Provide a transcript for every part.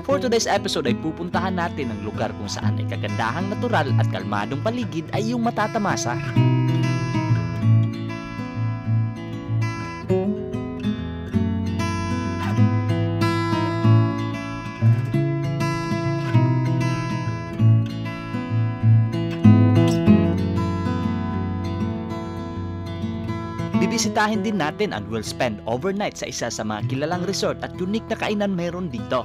For today's episode ay pupuntahan natin ang lugar kung saan ay kagandahang natural at kalmadong paligid ay yung matatamasa. Bibisitahin din natin at we'll spend overnight sa isa sa mga kilalang resort at unique na kainan meron dito.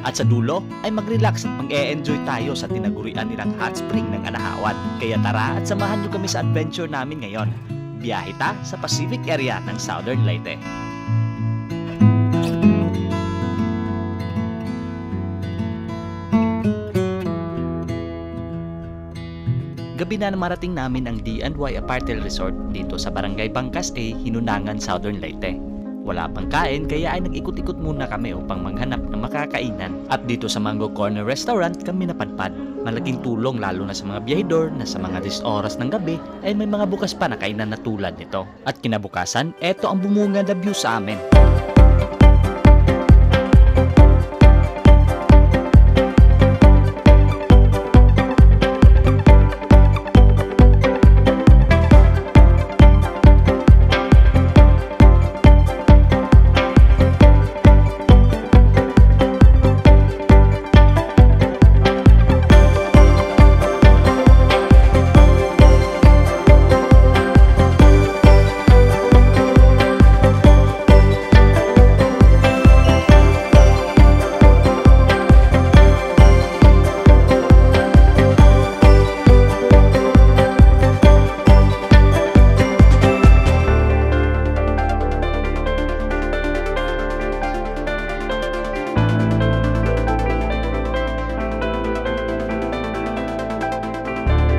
At sa dulo ay mag-relax at mag-e-enjoy tayo sa tinagurian nilang hot spring ng Anahawan. Kaya tara at samahan nyo kami sa adventure namin ngayon. Biyahe ta sa Pacific area ng Southern Leyte. Gabi na marating namin ang D&Y Apartel Resort dito sa Barangay Bangkas A, Hinunangan, Southern Leyte. Wala pang kain kaya ay nag-ikot-ikot muna kami upang maghanap ng makakainan. At dito sa Mango Corner Restaurant kami napadpad. Malaking tulong lalo na sa mga biyahedor na sa mga 10 oras ng gabi ay may mga bukas pa na kainan na tulad nito. At kinabukasan, eto ang bumunga na view sa amin.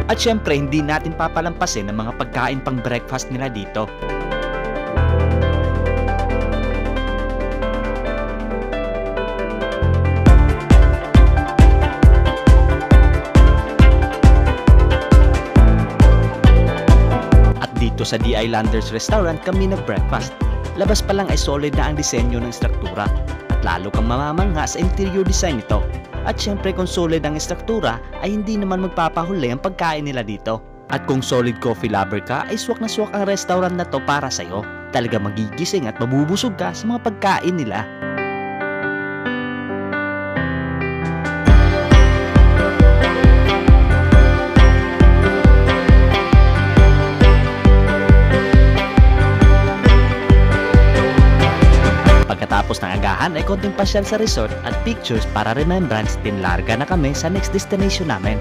At syempre, hindi natin papalampasin ang mga pagkain pang breakfast nila dito. At dito sa The Islanders Restaurant kami nag-breakfast. Labas pa lang ay solid na ang disenyo ng struktura. At lalo kang mamamangha sa interior design nito. At syempre kung solid ang struktura ay hindi naman magpapahuli ang pagkain nila dito. At kung solid coffee lover ka ay swak na swak ang restaurant na to para sa'yo. Talaga magigising at mabubusog ka sa mga pagkain nila. Pagkatapos ng agahan ay konting pasyal sa resort at pictures para remembrance, tinlarga na kami sa next destination namin.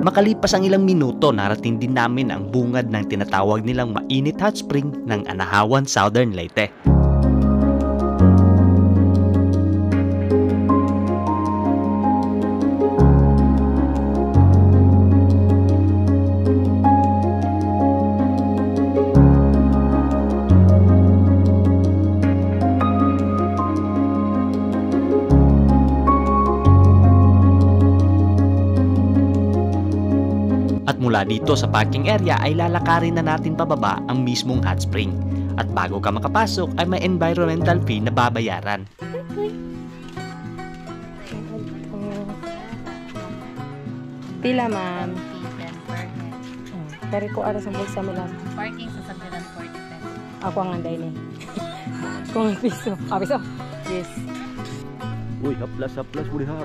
Makalipas ang ilang minuto, narating din namin ang bungad ng tinatawag nilang mainit hot spring ng Anahawan, Southern Leyte. Mula dito sa parking area ay lalakarin na natin pababa ang mismong hot spring. At bago ka makapasok ay may environmental fee na babayaran. Pila, ma'am? Kari ko ara sa bulsa mo lang. Parking sa Sagdaran 40 pesos. Ako ang anday ni. Kung piso. Ah, piso? Yes. Uy, haplas, buliha.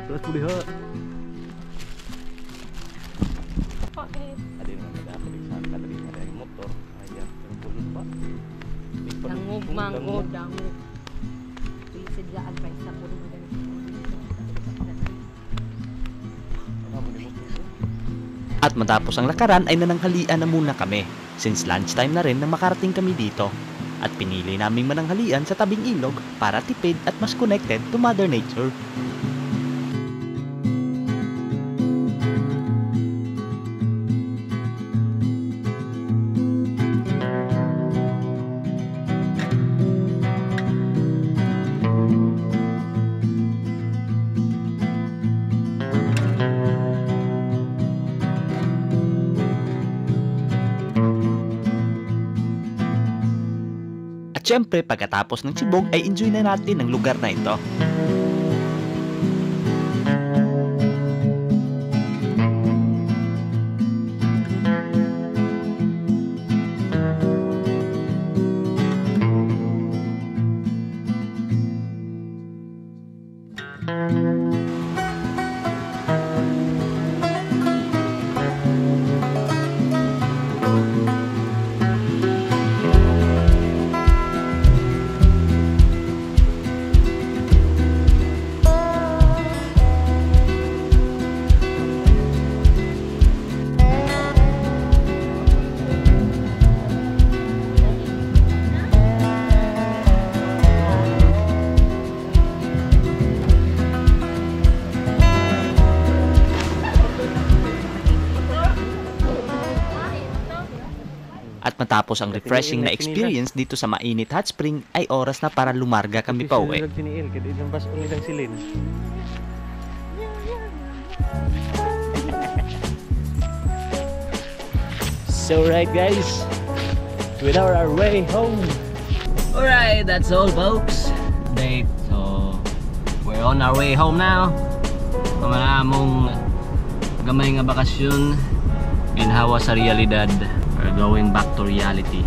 Adi naman nag-aapalik sa kalabing na yung motor. Ayan, tulog pa. Dangog, mango, dangog. Pisid la advice sa puro mo At matapos ang lakaran ay nananghalian na muna kami since lunchtime na rin nang makarating kami dito. At pinili naming mananghalian sa tabing ilog para tipid at mas connected to Mother Nature. Siyempre, pagkatapos ng Chibog ay enjoy na natin ang lugar na ito. At matapos ang refreshing na experience dito sa mainit hot spring ay oras na para lumarga kami pa uwi. So right guys, we're on our way home. Alright, that's all folks. Date. So we're on our way home now. Kamala mong gamay nga bakasyon ginhawa sa realidad. We're going back to reality.